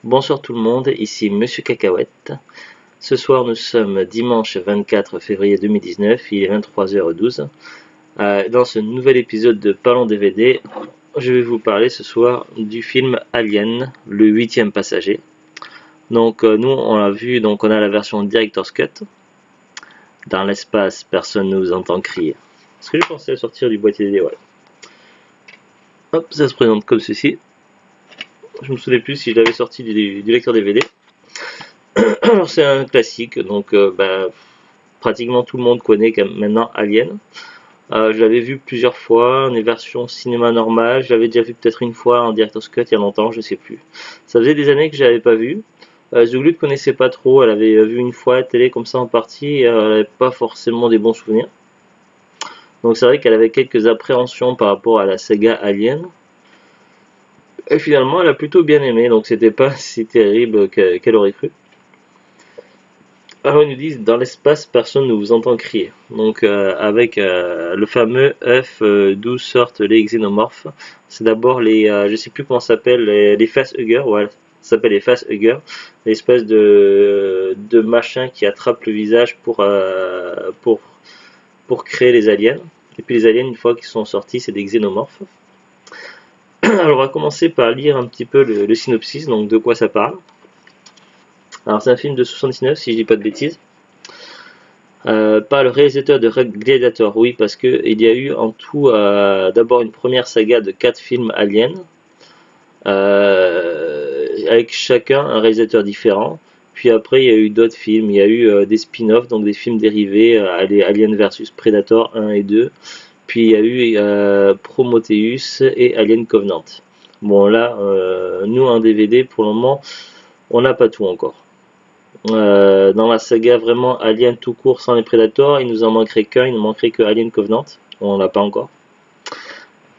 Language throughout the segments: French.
Bonsoir tout le monde, ici Monsieur Cacahuète. Ce soir nous sommes dimanche 24 février 2019, il est 23h12. Dans ce nouvel épisode de Parlons DVD, je vais vous parler ce soir du film Alien, le 8e passager. Donc nous on l'a vu, donc on a la version Director's Cut. Dans l'espace, personne ne nous entend crier. Est-ce que je pensais sortir du boîtier DVD? Ouais. Hop, ça se présente comme ceci. Je me souviens plus si je l'avais sorti du lecteur DVD. Alors c'est un classique, donc pratiquement tout le monde connaît maintenant Alien. Je l'avais vu plusieurs fois en version cinéma normale, je l'avais déjà vu peut-être une fois en Director's Cut il y a longtemps, je sais plus. Ça faisait des années que je l'avais pas vu. Zulu ne connaissait pas trop, elle avait vu une fois à la télé comme ça en partie, et elle n'avait pas forcément des bons souvenirs. Donc c'est vrai qu'elle avait quelques appréhensions par rapport à la saga Alien. Et finalement elle a plutôt bien aimé, donc c'était pas si terrible qu'elle aurait cru. Alors ils nous disent dans l'espace personne ne vous entend crier. Donc avec le fameux œuf d'où sortent les xénomorphes. C'est d'abord les je sais plus comment ça s'appelle les facehuggers, ouais, ça s'appelle les facehuggers, l'espèce de machin qui attrape le visage pour créer les aliens. Et puis les aliens une fois qu'ils sont sortis c'est des xénomorphes. Alors on va commencer par lire un petit peu le synopsis, donc de quoi ça parle. Alors c'est un film de 79 si je dis pas de bêtises. Par le réalisateur de Gladiator, oui, parce que il y a eu en tout d'abord une première saga de 4 films Alien, avec chacun un réalisateur différent. Puis après il y a eu d'autres films, il y a eu des spin-offs, donc des films dérivés, Alien vs Predator 1 et 2. Puis il y a eu Prometheus et Alien Covenant. Bon là, nous en DVD pour le moment, on n'a pas tout encore. Dans la saga vraiment Alien tout court sans les Predators, il nous en manquerait qu'un, il ne manquerait que Alien Covenant, on l'a pas encore.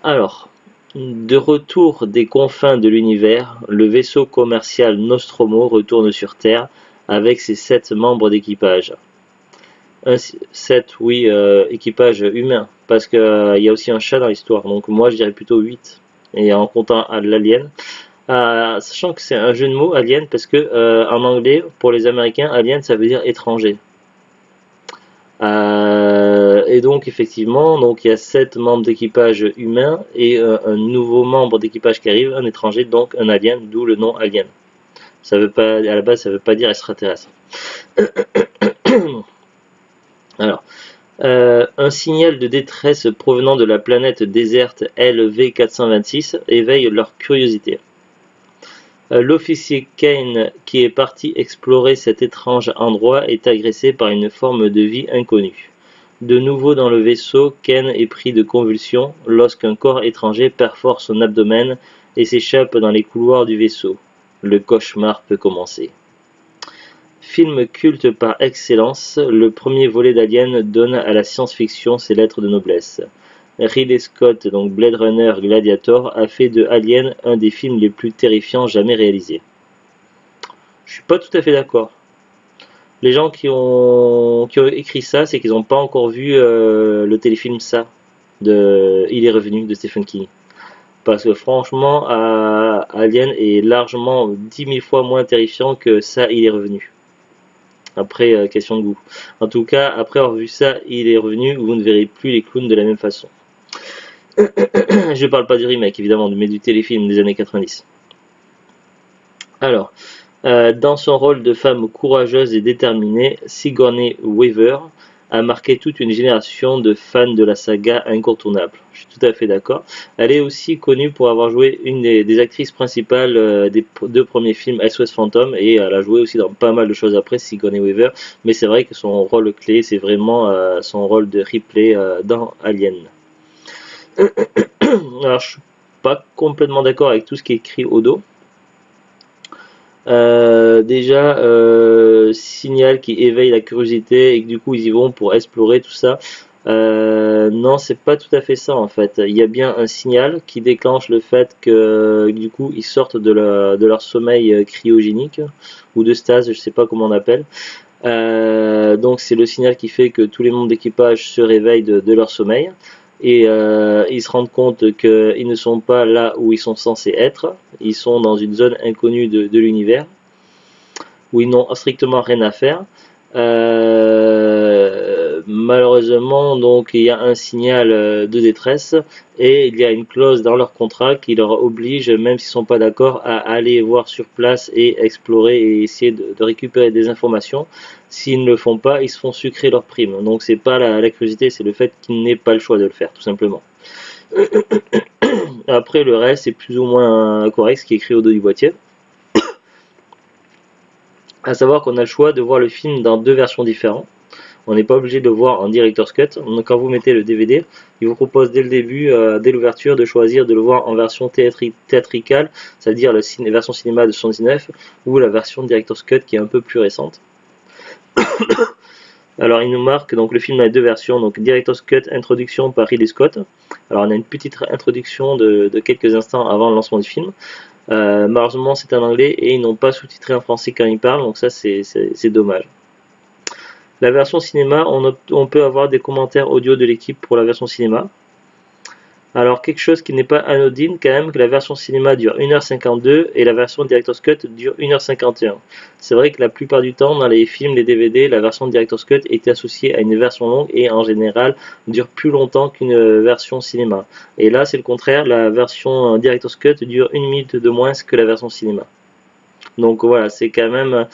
Alors, de retour des confins de l'univers, le vaisseau commercial Nostromo retourne sur Terre avec ses 7 membres d'équipage. 7, oui, équipage humain, parce qu'il y a aussi un chat dans l'histoire, donc moi je dirais plutôt 8, et en comptant l'alien. Sachant que c'est un jeu de mots alien parce que en anglais pour les Américains alien ça veut dire étranger. Et donc effectivement donc il y a 7 membres d'équipage humains et un nouveau membre d'équipage qui arrive, un étranger, donc un alien, d'où le nom alien. Ça veut pas, à la base ça veut pas dire extraterrestre. Alors un signal de détresse provenant de la planète déserte LV426 éveille leur curiosité. L'officier Kane, qui est parti explorer cet étrange endroit, est agressé par une forme de vie inconnue. De nouveau dans le vaisseau, Kane est pris de convulsions lorsqu'un corps étranger perfore son abdomen et s'échappe dans les couloirs du vaisseau. Le cauchemar peut commencer. Film culte par excellence, le premier volet d'Alien donne à la science-fiction ses lettres de noblesse. Ridley Scott, donc Blade Runner Gladiator, a fait de Alien un des films les plus terrifiants jamais réalisés. Je suis pas tout à fait d'accord. Les gens qui ont écrit ça, c'est qu'ils n'ont pas encore vu le téléfilm Ça, de Il est revenu de Stephen King. Parce que franchement, Alien est largement 10 000 fois moins terrifiant que Ça, Il est revenu. Après, question de goût. En tout cas, après avoir vu Ça, Il est revenu, vous ne verrez plus les clowns de la même façon. Je parle pas du remake évidemment, mais du téléfilm des années 90. Alors, dans son rôle de femme courageuse et déterminée, Sigourney Weaver a marqué toute une génération de fans de la saga incontournable. Je suis tout à fait d'accord. Elle est aussi connue pour avoir joué une des actrices principales des 2 premiers films SOS Phantom, et elle a joué aussi dans pas mal de choses après, Sigourney Weaver, mais c'est vrai que son rôle clé, c'est vraiment son rôle de Ripley dans Alien. Alors je suis pas complètement d'accord avec tout ce qui est écrit au dos. Déjà signal qui éveille la curiosité et que du coup ils y vont pour explorer tout ça. Non, c'est pas tout à fait ça en fait. Il y a bien un signal qui déclenche le fait que du coup ils sortent de leur sommeil cryogénique ou de stase, je sais pas comment on appelle. Donc c'est le signal qui fait que tous les membres d'équipage se réveillent de leur sommeil. et ils se rendent compte qu'ils ne sont pas là où ils sont censés être, ils sont dans une zone inconnue de l'univers, où ils n'ont strictement rien à faire. Malheureusement, donc il y a un signal de détresse et il y a une clause dans leur contrat qui leur oblige, même s'ils sont pas d'accord, à aller voir sur place et explorer et essayer de récupérer des informations. S'ils ne le font pas, ils se font sucrer leur prime. Donc c'est pas la curiosité, c'est le fait qu'ils n'aient pas le choix de le faire, tout simplement. Après le reste c'est plus ou moins correct, ce qui est écrit au dos du boîtier. À savoir qu'on a le choix de voir le film dans deux versions différentes. On n'est pas obligé de le voir en director's cut. Donc, quand vous mettez le DVD, il vous propose dès le début, dès l'ouverture, de choisir de le voir en version théâtricale, c'est-à-dire la version cinéma de 79, ou la version director's cut qui est un peu plus récente. Alors il nous marque donc le film a deux versions, donc director's cut introduction par Ridley Scott. Alors on a une petite introduction de quelques instants avant le lancement du film. Malheureusement c'est en anglais et ils n'ont pas sous-titré en français quand ils parlent, donc ça c'est dommage. La version cinéma, on peut avoir des commentaires audio de l'équipe pour la version cinéma. Alors quelque chose qui n'est pas anodine quand même, que la version cinéma dure 1h52 et la version Director's Cut dure 1h51. C'est vrai que la plupart du temps dans les films, les DVD, la version Director's Cut est associée à une version longue et en général dure plus longtemps qu'une version cinéma. Et là c'est le contraire, la version Director's Cut dure 1 minute de moins que la version cinéma. Donc voilà, c'est quand même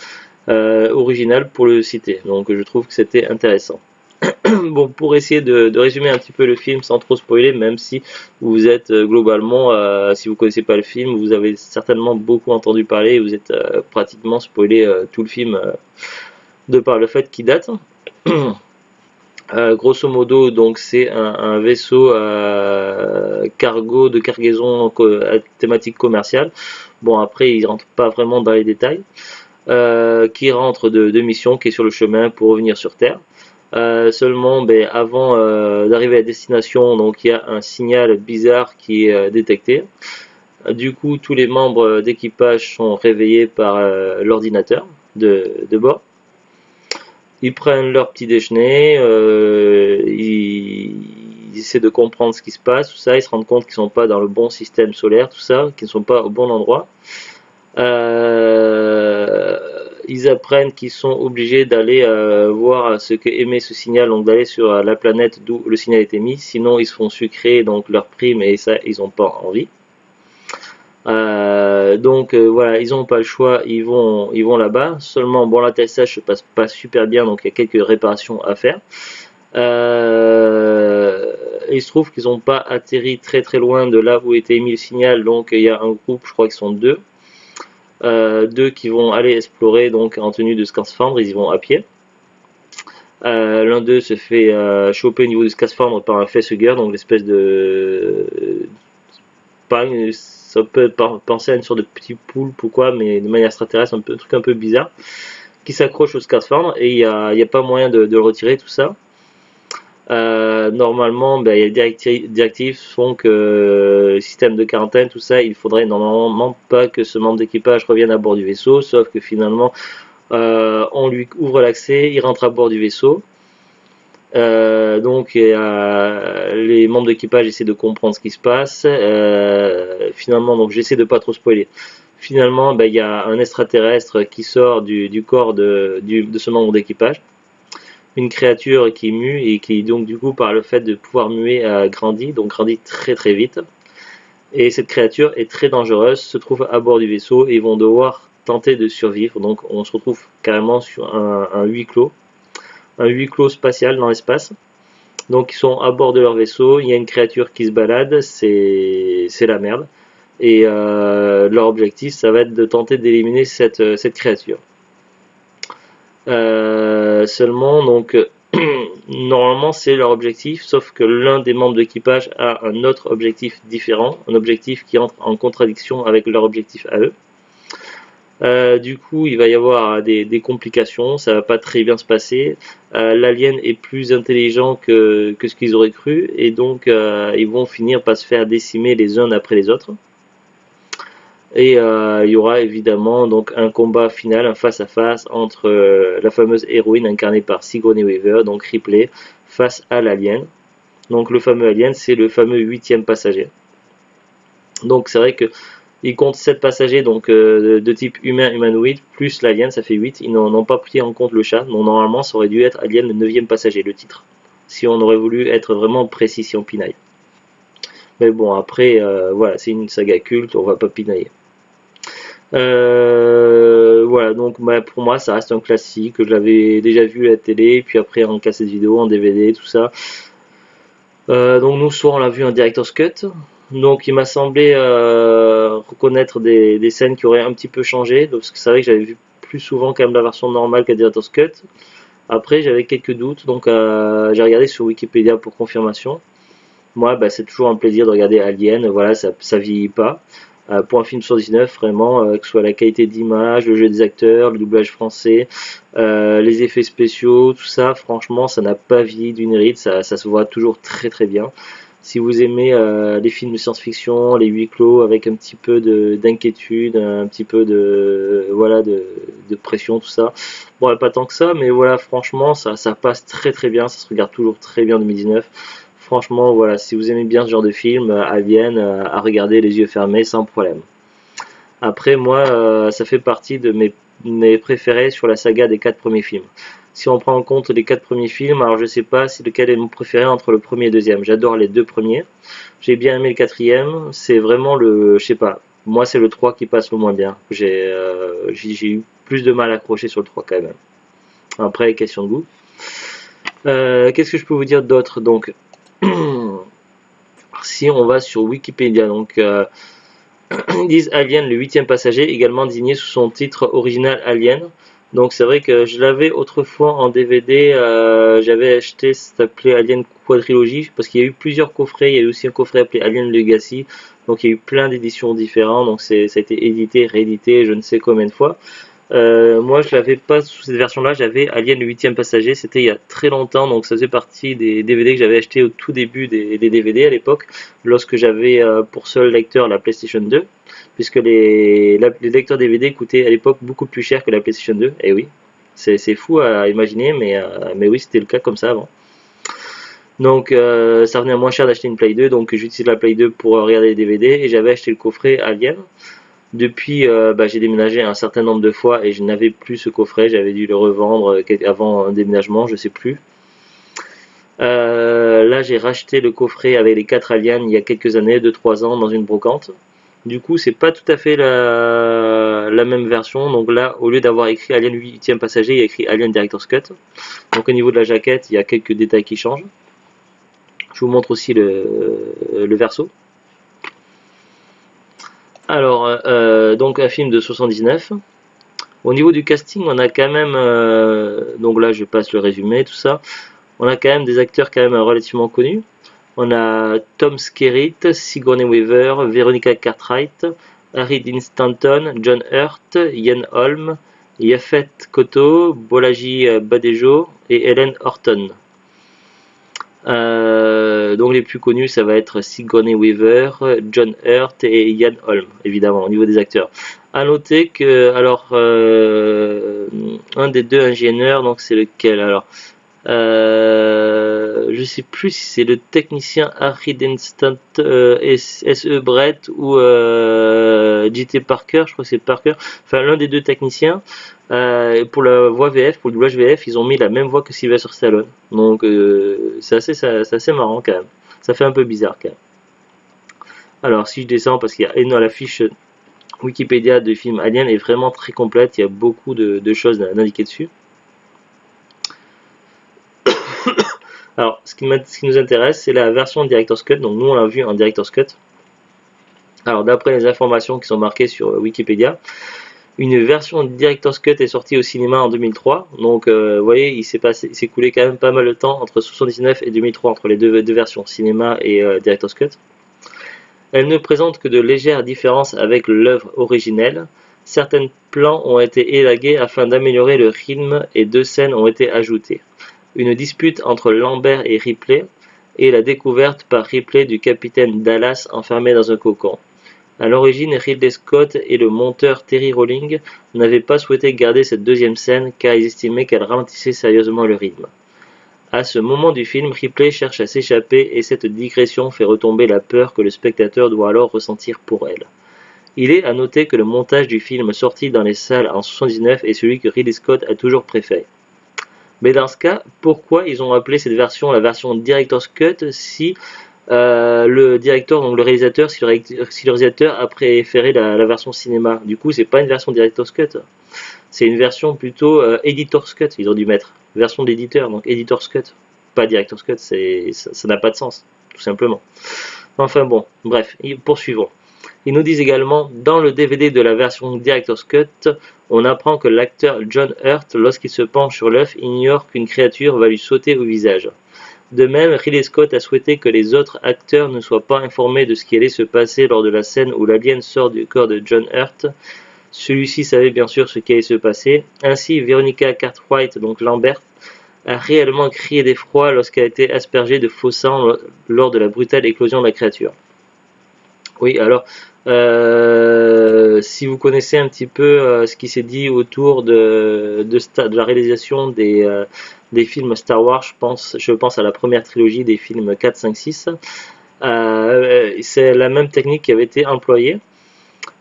original pour le citer, donc je trouve que c'était intéressant. Bon, pour essayer de résumer un petit peu le film sans trop spoiler, même si vous êtes globalement, si vous connaissez pas le film, vous avez certainement beaucoup entendu parler et vous êtes pratiquement spoilé tout le film de par le fait qu'il date. Grosso modo, donc c'est un vaisseau cargo de cargaison thématique commerciale. Bon, après, il rentre pas vraiment dans les détails. Qui rentre de mission, qui est sur le chemin pour revenir sur Terre. Seulement, avant d'arriver à destination, donc il y a un signal bizarre qui est détecté. Du coup, tous les membres d'équipage sont réveillés par l'ordinateur de bord. Ils prennent leur petit déjeuner, ils essaient de comprendre ce qui se passe, tout ça. Ils se rendent compte qu'ils ne sont pas dans le bon système solaire, tout ça, qu'ils ne sont pas au bon endroit. Ils apprennent qu'ils sont obligés d'aller voir ce que émet ce signal, donc d'aller sur la planète d'où le signal est émis, sinon ils se font sucrer donc leur prime et ça ils n'ont pas envie. Voilà, ils n'ont pas le choix, ils vont là-bas. Seulement bon, l'atterrissage se passe pas super bien, donc il y a quelques réparations à faire. Il se trouve qu'ils n'ont pas atterri très très loin de là où était émis le signal, donc il y a un groupe, je crois qu'ils sont deux. Deux qui vont aller explorer donc en tenue de scaphandre, ils y vont à pied. L'un d'eux se fait choper au niveau du scaphandre par un facehugger, donc l'espèce de ça peut penser à une sorte de petit poulpe ou quoi, mais de manière extraterrestre, un truc un peu bizarre, qui s'accroche au scaphandre et il n'y a pas moyen de le retirer, tout ça. Normalement, il y a des directives font que système de quarantaine, tout ça, il faudrait normalement pas que ce membre d'équipage revienne à bord du vaisseau, sauf que finalement, on lui ouvre l'accès, il rentre à bord du vaisseau. Donc les membres d'équipage essaient de comprendre ce qui se passe. Finalement, donc j'essaie de pas trop spoiler. Finalement, il y a un extraterrestre qui sort du corps de ce membre d'équipage. Une créature qui mue et qui donc du coup par le fait de pouvoir muer grandit, donc grandit très très vite. Et cette créature est très dangereuse, se trouve à bord du vaisseau et ils vont devoir tenter de survivre. Donc on se retrouve carrément sur un huis clos spatial dans l'espace. Donc ils sont à bord de leur vaisseau, il y a une créature qui se balade, c'est la merde. Et leur objectif ça va être de tenter d'éliminer cette créature. Seulement donc normalement c'est leur objectif, sauf que l'un des membres de l'équipage a un autre objectif différent, un objectif qui entre en contradiction avec leur objectif à eux. Du coup il va y avoir des complications, ça va pas très bien se passer. L'alien est plus intelligent que ce qu'ils auraient cru et donc ils vont finir par se faire décimer les uns après les autres. Et il y aura évidemment donc un combat final, un face-à-face entre la fameuse héroïne incarnée par Sigourney Weaver, donc Ripley, face à l'alien. Donc le fameux Alien, c'est le fameux 8e passager. Donc c'est vrai que ils comptent 7 passagers donc de type humain humanoïde plus l'alien, ça fait 8. Ils n'ont pas pris en compte le chat. Donc normalement ça aurait dû être Alien le 9e passager, le titre. Si on aurait voulu être vraiment précis, si on pinaille. Mais bon, après, voilà, c'est une saga culte, on va pas pinailler. Voilà, donc bah, pour moi ça reste un classique. Je l'avais déjà vu à la télé, puis après en cassette vidéo, en DVD, tout ça. Donc nous, soit on l'a vu en Director's Cut. Donc il m'a semblé reconnaître des scènes qui auraient un petit peu changé. Parce que c'est vrai que j'avais vu plus souvent quand même la version normale qu'à Director's Cut. Après j'avais quelques doutes, donc j'ai regardé sur Wikipédia pour confirmation. Moi, bah, c'est toujours un plaisir de regarder Alien, voilà, ça vieillit pas. Pour un film sur 19, vraiment, que ce soit la qualité d'image, le jeu des acteurs, le doublage français, les effets spéciaux, tout ça, franchement, ça n'a pas vieilli d'une ride, ça se voit toujours très très bien. Si vous aimez les films de science-fiction, les huis clos avec un petit peu d'inquiétude, un petit peu voilà de pression, tout ça. Bon, pas tant que ça, mais voilà, franchement, ça passe très très bien, ça se regarde toujours très bien en 2019. Franchement, voilà, si vous aimez bien ce genre de film, Alien, à regarder les yeux fermés sans problème. Après, moi, ça fait partie de mes préférés sur la saga des 4 premiers films. Si on prend en compte les 4 premiers films, alors je sais pas si lequel est mon préféré entre le premier et le deuxième. J'adore les 2 premiers. J'ai bien aimé le 4e. C'est vraiment je sais pas. Moi, c'est le 3 qui passe le moins bien. J'ai eu plus de mal à accrocher sur le 3 quand même. Après, question de goût. Qu'est-ce que je peux vous dire d'autre? Donc, si on va sur Wikipédia, donc ils disent Alien, le 8e passager, également désigné sous son titre original Alien. Donc c'est vrai que je l'avais autrefois en DVD, j'avais acheté, ça s'appelait Alien Quadrilogy, parce qu'il y a eu plusieurs coffrets, il y a eu aussi un coffret appelé Alien Legacy, donc il y a eu plein d'éditions différentes, donc ça a été édité, réédité, je ne sais combien de fois. Moi je l'avais pas sous cette version là, j'avais Alien le 8e passager, c'était il y a très longtemps, donc ça faisait partie des DVD que j'avais acheté au tout début des DVD à l'époque, lorsque j'avais pour seul lecteur la PlayStation 2, puisque les lecteurs DVD coûtaient à l'époque beaucoup plus cher que la PlayStation 2, et oui, c'est fou à imaginer, mais oui, c'était le cas comme ça avant. Donc ça revenait à moins cher d'acheter une Play 2, donc j'utilise la Play 2 pour regarder les DVD, et j'avais acheté le coffret Alien. Depuis, j'ai déménagé un certain nombre de fois et je n'avais plus ce coffret, j'avais dû le revendre avant un déménagement, je sais plus. Là, j'ai racheté le coffret avec les 4 aliens il y a quelques années, 2-3 ans, dans une brocante. Du coup, c'est pas tout à fait la même version. Donc là, au lieu d'avoir écrit Alien 8e passager, il y a écrit Alien Director's Cut. Donc au niveau de la jaquette, il y a quelques détails qui changent. Je vous montre aussi le verso. Alors, donc un film de 79. Au niveau du casting, on a quand même, donc là je passe le résumé, tout ça. On a quand même des acteurs quand même relativement connus. On a Tom Skerritt, Sigourney Weaver, Veronica Cartwright, Harry Dean Stanton, John Hurt, Ian Holm, Yaphet Kotto, Bolaji Badejo et Helen Horton. Donc les plus connus, ça va être Sigourney Weaver, John Hurt et Ian Holm, évidemment, au niveau des acteurs. À noter que, alors, un des 2 ingénieurs, donc c'est lequel alors je sais plus si c'est le technicien Harry Denstant SE Brett ou JT Parker, je crois que c'est Parker, enfin l'un des 2 techniciens. Pour la voix VF, pour le doublage VF, ils ont mis la même voix que Sylvester Stallone. Donc c'est assez marrant quand même. Ça fait un peu bizarre quand même. Alors si je descends, parce qu'il y a la fiche Wikipédia du film Alien est vraiment très complète, il y a beaucoup de choses à indiquer dessus. Alors, ce qui nous intéresse, c'est la version Director's Cut. Donc, nous, on l'a vu en Director's Cut. Alors, d'après les informations qui sont marquées sur Wikipédia, une version Director's Cut est sortie au cinéma en 2003. Donc, vous voyez, il s'est écoulé quand même pas mal de temps entre 1979 et 2003, entre les deux versions, cinéma et Director's Cut. Elle ne présente que de légères différences avec l'œuvre originelle. Certains plans ont été élagués afin d'améliorer le rythme et 2 scènes ont été ajoutées. Une dispute entre Lambert et Ripley et la découverte par Ripley du capitaine Dallas enfermé dans un cocon. À l'origine, Ridley Scott et le monteur Terry Rowling n'avaient pas souhaité garder cette 2e scène car ils estimaient qu'elle ralentissait sérieusement le rythme. À ce moment du film, Ripley cherche à s'échapper et cette digression fait retomber la peur que le spectateur doit alors ressentir pour elle. Il est à noter que le montage du film sorti dans les salles en 1979 est celui que Ridley Scott a toujours préféré. Mais dans ce cas, pourquoi ils ont appelé cette version la version Director's Cut si le directeur, donc le réalisateur, si le réalisateur a préféré la version cinéma? Du coup, c'est pas une version Director's Cut, c'est une version plutôt Editor's Cut, ils ont dû mettre. Version d'éditeur, donc Editor's Cut, pas Director's Cut, ça n'a pas de sens, tout simplement. Enfin bon, bref, poursuivons. Ils nous disent également, dans le DVD de la version Director's Cut, on apprend que l'acteur John Hurt, lorsqu'il se penche sur l'œuf, ignore qu'une créature va lui sauter au visage. De même, Ridley Scott a souhaité que les autres acteurs ne soient pas informés de ce qui allait se passer lors de la scène où l'alien sort du corps de John Hurt. Celui-ci savait bien sûr ce qui allait se passer. Ainsi, Veronica Cartwright, donc Lambert, a réellement crié d'effroi lorsqu'elle a été aspergée de faux sang lors de la brutale éclosion de la créature. Oui, alors, si vous connaissez un petit peu ce qui s'est dit autour de la réalisation des films Star Wars, je pense à la première trilogie des films 4, 5, 6, c'est la même technique qui avait été employée.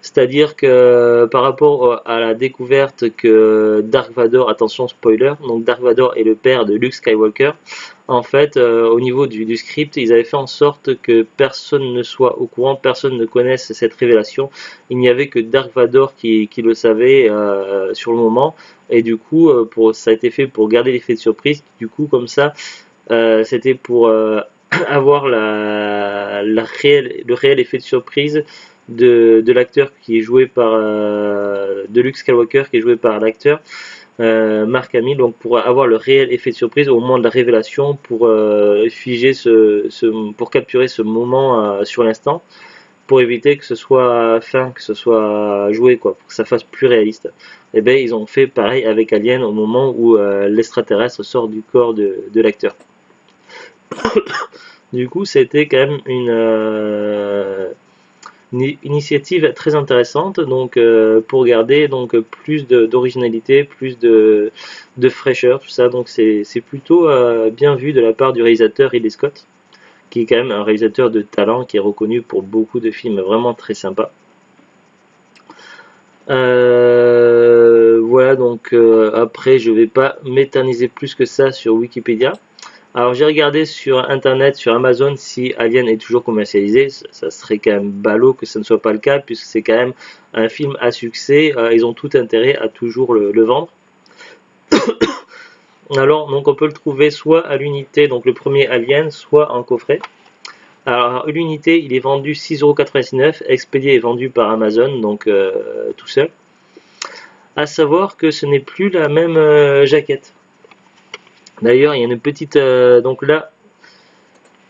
C'est-à-dire que par rapport à la découverte que Dark Vador, attention spoiler, donc Dark Vador est le père de Luke Skywalker, en fait au niveau du script, ils avaient fait en sorte que personne ne soit au courant, personne ne connaisse cette révélation. Il n'y avait que Dark Vador qui le savait sur le moment, et du coup ça a été fait pour garder l'effet de surprise. Du coup comme ça, c'était pour avoir le réel effet de surprise de l'acteur qui est joué par de Luke Skywalker, qui est joué par l'acteur Mark Hamill, donc pour avoir le réel effet de surprise au moment de la révélation, pour figer pour capturer ce moment sur l'instant, pour éviter que ce soit que ce soit joué, quoi, pour que ça fasse plus réaliste. Et bien ils ont fait pareil avec Alien au moment où l'extraterrestre sort du corps de l'acteur. Du coup c'était quand même une initiative très intéressante, donc pour garder donc plus d'originalité, plus de fraîcheur, tout ça. Donc c'est plutôt bien vu de la part du réalisateur Ridley Scott, qui est quand même un réalisateur de talent, qui est reconnu pour beaucoup de films vraiment très sympas. Voilà, donc après je vais pas m'éterniser plus que ça sur Wikipédia. Alors j'ai regardé sur internet, sur Amazon, si Alien est toujours commercialisé. Ça serait quand même ballot que ce ne soit pas le cas, puisque c'est quand même un film à succès. Ils ont tout intérêt à toujours le vendre. Alors donc on peut le trouver soit à l'unité, donc le premier Alien, soit en coffret. Alors l'unité il est vendu 6,99 €, expédié et vendu par Amazon, donc tout seul. À savoir que ce n'est plus la même jaquette. D'ailleurs, il y a une petite... donc là,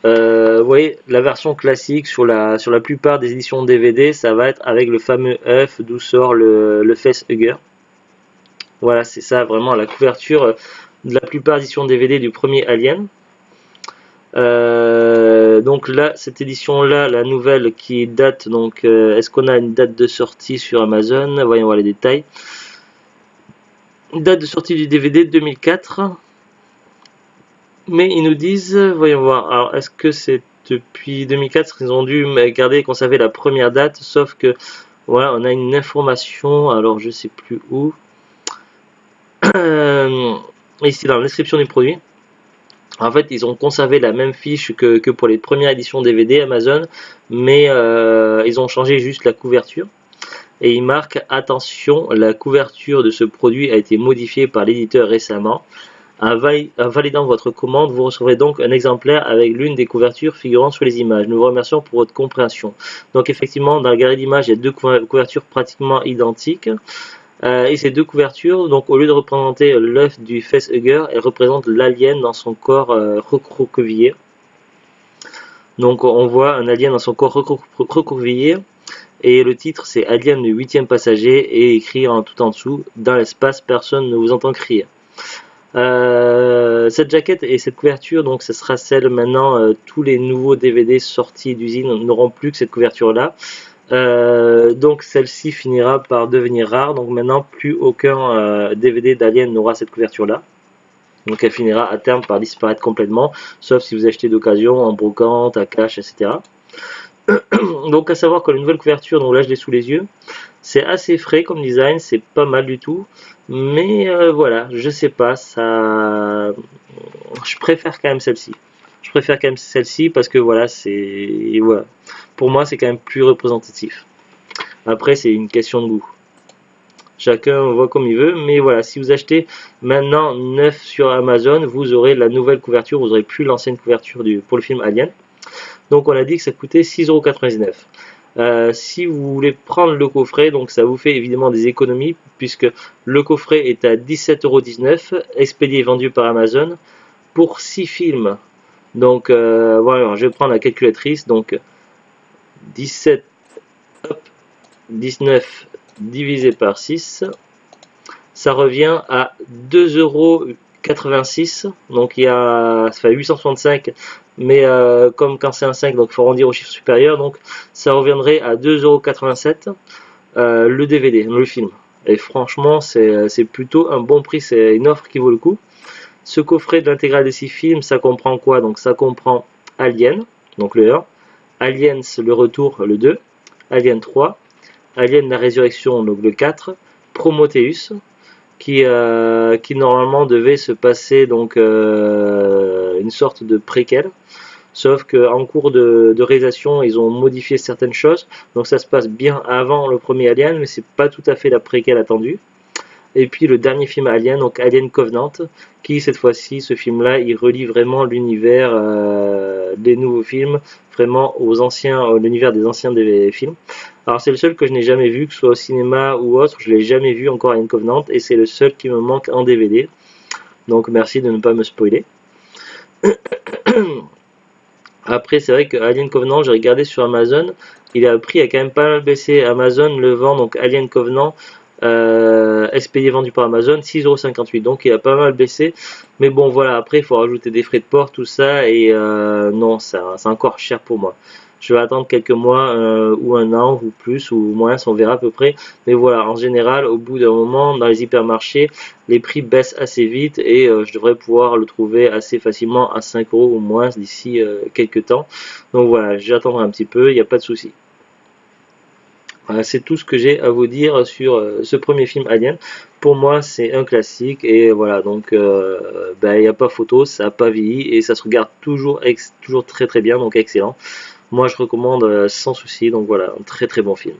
vous voyez, la version classique sur la plupart des éditions DVD, ça va être avec le fameux œuf d'où sort le facehugger. Voilà, c'est ça, vraiment la couverture de la plupart des éditions DVD du premier Alien. Donc là, cette édition-là, la nouvelle qui date, donc, est-ce qu'on a une date de sortie sur Amazon? Voyons voir les détails. Date de sortie du DVD 2004. Mais ils nous disent, voyons voir, alors est-ce que c'est depuis 2004 qu'ils ont dû garder et conserver la première date, sauf que voilà, on a une information, alors je sais plus où, ici dans la description du produit. En fait, ils ont conservé la même fiche que pour les premières éditions DVD Amazon, mais ils ont changé juste la couverture. Et ils marquent, attention, la couverture de ce produit a été modifiée par l'éditeur récemment. En validant votre commande, vous recevrez donc un exemplaire avec l'une des couvertures figurant sur les images. Nous vous remercions pour votre compréhension. Donc effectivement, dans la galerie d'images, il y a deux couvertures pratiquement identiques. Et ces deux couvertures, donc au lieu de représenter l'œuf du facehugger, elles représentent l'alien dans son corps recroquevillé. Donc on voit un alien dans son corps recroquevillé. Et le titre c'est Alien le 8e passager, et écrit tout en dessous, dans l'espace, personne ne vous entend crier. Cette jaquette et cette couverture, donc ce sera celle maintenant, tous les nouveaux DVD sortis d'usine n'auront plus que cette couverture là, donc celle-ci finira par devenir rare. Donc maintenant plus aucun DVD d'Alien n'aura cette couverture là. Donc elle finira à terme par disparaître complètement, sauf si vous achetez d'occasion, en brocante, à cash, etc. Donc à savoir que la nouvelle couverture, donc là je l'ai sous les yeux, c'est assez frais comme design, c'est pas mal du tout, mais voilà, je sais pas, ça, je préfère quand même celle-ci. Je préfère quand même celle-ci parce que voilà, c'est voilà, pour moi c'est quand même plus représentatif. Après c'est une question de goût. Chacun voit comme il veut, mais voilà, si vous achetez maintenant neuf sur Amazon, vous aurez la nouvelle couverture, vous n'aurez plus l'ancienne couverture pour le film Alien. Donc on a dit que ça coûtait 6,99 €. Si vous voulez prendre le coffret, donc ça vous fait évidemment des économies, puisque le coffret est à 17,19 €, expédié et vendu par Amazon, pour 6 films. Donc voilà, je vais prendre la calculatrice, donc 17, hop, 19 divisé par 6, ça revient à 2,86 €. Donc il y a, ça fait 865, mais comme quand c'est un 5, donc il faut arrondir au chiffre supérieur, donc ça reviendrait à 2,87 € le DVD, le film. Et franchement, c'est plutôt un bon prix, c'est une offre qui vaut le coup. Ce coffret de l'intégrale des 6 films, ça comprend quoi? Donc ça comprend Alien, donc le 1, Aliens le retour, le 2, Alien 3, Alien la résurrection, donc le 4, Prometheus, qui normalement devait se passer donc une sorte de préquel, sauf qu'en cours de réalisation ils ont modifié certaines choses, donc ça se passe bien avant le premier Alien, mais c'est pas tout à fait la préquel attendue. Et puis le dernier film Alien, donc Alien Covenant, qui cette fois-ci, ce film-là, il relie vraiment l'univers des nouveaux films, vraiment aux anciens, l'univers des anciens des films. Alors c'est le seul que je n'ai jamais vu, que ce soit au cinéma ou autre, je l'ai jamais vu encore Alien Covenant, et c'est le seul qui me manque en DVD. Donc merci de ne pas me spoiler. Après c'est vrai que Alien Covenant, j'ai regardé sur Amazon, il a prix a quand même pas mal baissé. Amazon le vend, donc Alien Covenant, expédié vendu par Amazon, 6,58 €, donc il a pas mal baissé, mais bon voilà, après il faut rajouter des frais de port, tout ça, et non, c'est encore cher pour moi. Je vais attendre quelques mois ou un an ou plus ou moins, on verra à peu près, mais voilà, en général au bout d'un moment dans les hypermarchés les prix baissent assez vite et je devrais pouvoir le trouver assez facilement à 5 € ou moins d'ici quelques temps. Donc voilà, j'attendrai un petit peu, il n'y a pas de souci. Voilà, c'est tout ce que j'ai à vous dire sur ce premier film Alien. Pour moi, c'est un classique et voilà, donc il n'y a pas photo, ça n'a pas vieilli et ça se regarde toujours très très bien, donc excellent. Moi, je recommande sans souci, donc voilà, un très très bon film.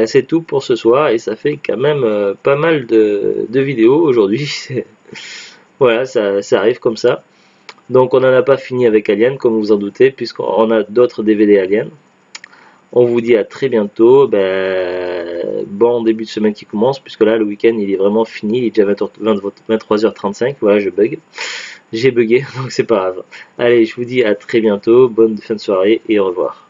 C'est tout pour ce soir et ça fait quand même pas mal de vidéos aujourd'hui. Voilà, ça arrive comme ça. Donc on n'en a pas fini avec Alien, comme vous en doutez, puisqu'on a d'autres DVD Alien. On vous dit à très bientôt. Bon début de semaine qui commence, puisque là le week-end il est vraiment fini, il est déjà 23h35. Voilà, je bug. J'ai bugué, donc c'est pas grave. Allez, je vous dis à très bientôt, bonne fin de soirée et au revoir.